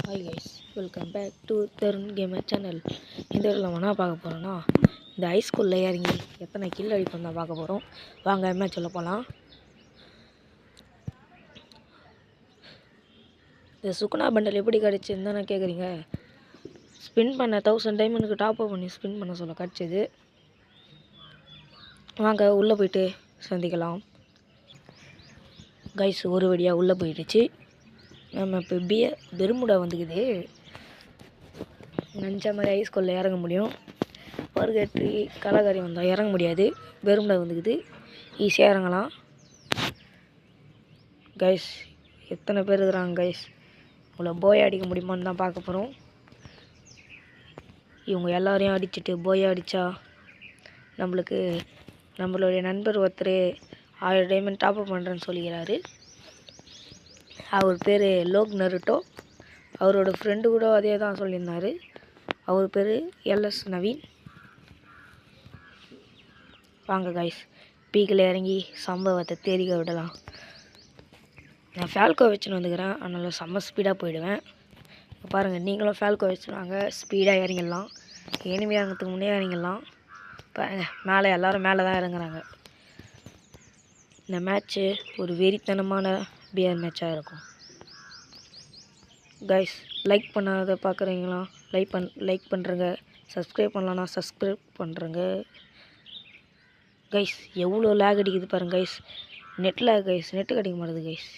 Hi guys, welcome back to Tarun gamer channel. இந்த வீடியோவில் நம்ம என்ன பார்க்க போகிறோன்னா, இந்த ஹைஸ்கூலில் இறங்கி எத்தனை கில் அடிப்போம் தான் பார்க்க போகிறோம். வாங்க மேட்ச் சொல்ல போகலாம். இந்த சுகுணா பண்டல் எப்படி கிடச்சின்னு தானே கேட்குறீங்க. ஸ்பின் பண்ண 1000 டைமண்டுக்கு டாப் அப் பண்ணி ஸ்பின் பண்ண சொல்ல கிடச்சிது. வாங்க உள்ளே போயிட்டு சந்திக்கலாம். கைஸ், ஒரு வழியாக உள்ளே போயிடுச்சு. நம்ம இப்போ பெருமுடா வந்துக்குது. நினச்ச மாதிரி ஹைஸ்கூலில் இறங்க முடியும். பர்கட்ரி கலாகாரி வந்தால் இறங்க முடியாது. பெருமுடா வந்துக்குது, ஈஸியாக இறங்கலாம். கைஸ், எத்தனை பேர் இருக்கிறாங்க கைஸ். உங்களை போய் அடிக்க முடியுமான்னு தான் பார்க்க போகிறோம். இவங்க எல்லாரையும் அடிச்சுட்டு போய் அடித்தா நம்மளுடைய நண்பர் ஒருத்தர் 1000 டைமண்ட் டாப் அப் பண்ணுறேன்னு சொல்லிக்கிறாரு. அவர் பேர் லோக் நருட்டோ. அவரோட ஃப்ரெண்டு கூட அதே தான் சொல்லியிருந்தார். அவர் பேர் எல்எஸ் நவீன். வாங்க கைஸ், பீக்கில் இறங்கி சம்பவத்தை தேடிக்க விடலாம். நான் ஃபால்கோ வச்சுன்னு வந்துக்கிறேன், அதனால் செம்ம ஸ்பீடாக போயிடுவேன். பாருங்கள், நீங்களும் ஃபால்கோ வச்சுருவாங்க, ஸ்பீடாக இறங்கிடலாம். எனிமே இறங்கிறதுக்கு முன்னே இறங்கிடலாம். பாருங்கள், மேலே எல்லோரும் மேலே தான் இறங்குறாங்க. இந்த மேட்ச்சு ஒரு வெறித்தனமான பிஆர் மேட்சாக இருக்கும். கைஸ், லைக் பண்ணாத பார்க்குறீங்களா? லைக் பண்ணுறங்க. சப்ஸ்கிரைப் பண்ணலான்னா சப்ஸ்கிரைப் பண்ணுறங்க. கைஸ், எவ்வளோ லேக் அடிக்குது பாருங்கள் guys. Net lag guys, net கிடைக்க மாட்டேது கைஸ்.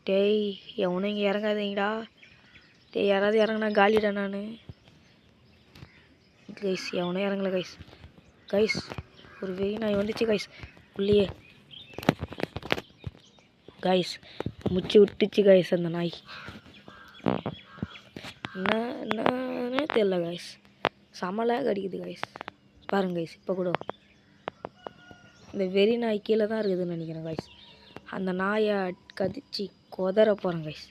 டேய், எவனும் இங்கே இறங்காதீங்கடா. டேய், யாராவது இறங்கினா காலிடா நான். கைஸ், எவனும் இறங்கலை கைஸ். கைஸ், ஒரு வெறி நாய் வந்துச்சு கைஸ் உள்ளே. கைஸ், முச்சு விட்டுச்சு கைஸ் அந்த நாய். என்னன்னே தெரியல கைஸ், செமலாக அடிக்குது கைஸ். பாருங்க கைஸ், இப்போ கூட இந்த வெறி நாய் கீழே தான் இருக்குதுன்னு நினைக்கிறேன் கைஸ். அந்த நாயை கதிச்சு கொதற போகிறேன் கைஸ்.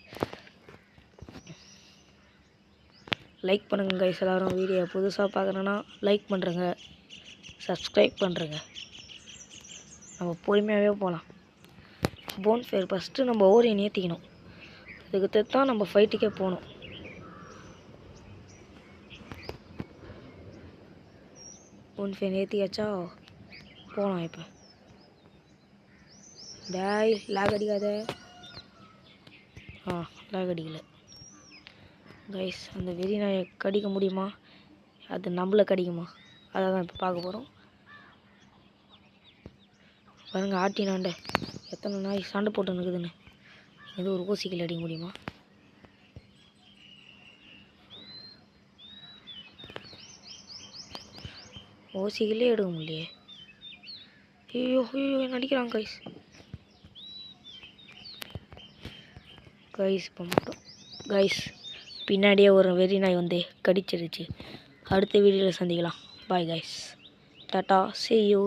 லைக் பண்ணுங்க கைஸ். எல்லோரும் வீடியோ புதுசாக பார்க்குறேன்னா லைக் பண்ணுறங்க, சப்ஸ்கிரைப் பண்ணுறங்க. நம்ம பொறுமையாகவே போகலாம். போன் ஃபேர் ஃபஸ்ட்டு நம்ம ஓரியை ஏற்றிக்கணும். அதுக்கு தான் நம்ம ஃபைட்டுக்கே போகணும். போன் ஃபேர் ஏற்றியாச்சா, போகலாம். இப்போ டேய், லாக் அடிக்காத. லாக் அடிக்கல கைஸ். அந்த வெறி நாயை கடிக்க முடியுமா, அது நம்மளை கடிக்குமா, அதை தான் இப்போ பார்க்க போகிறோம். பாருங்க, ஆட்டினாண்ட எத்தனை நாய் சண்டை போட்டு நிற்குதுன்னு. இது ஒரு ஊசிகள் அடிக்க முடியுமா? ஊசிகளே எடுக்க முடியலையே. ஐயோ ஐயோ, என்ன அடிக்கிறாங்க கைஸ். கைஸ், இப்போ மட்டும் கைஸ் பின்னாடியே ஒரு வெறி நாய் வந்து கடிச்சிருச்சு. அடுத்த வீடியோவில் சந்திக்கலாம். Bye guys, tata, see you.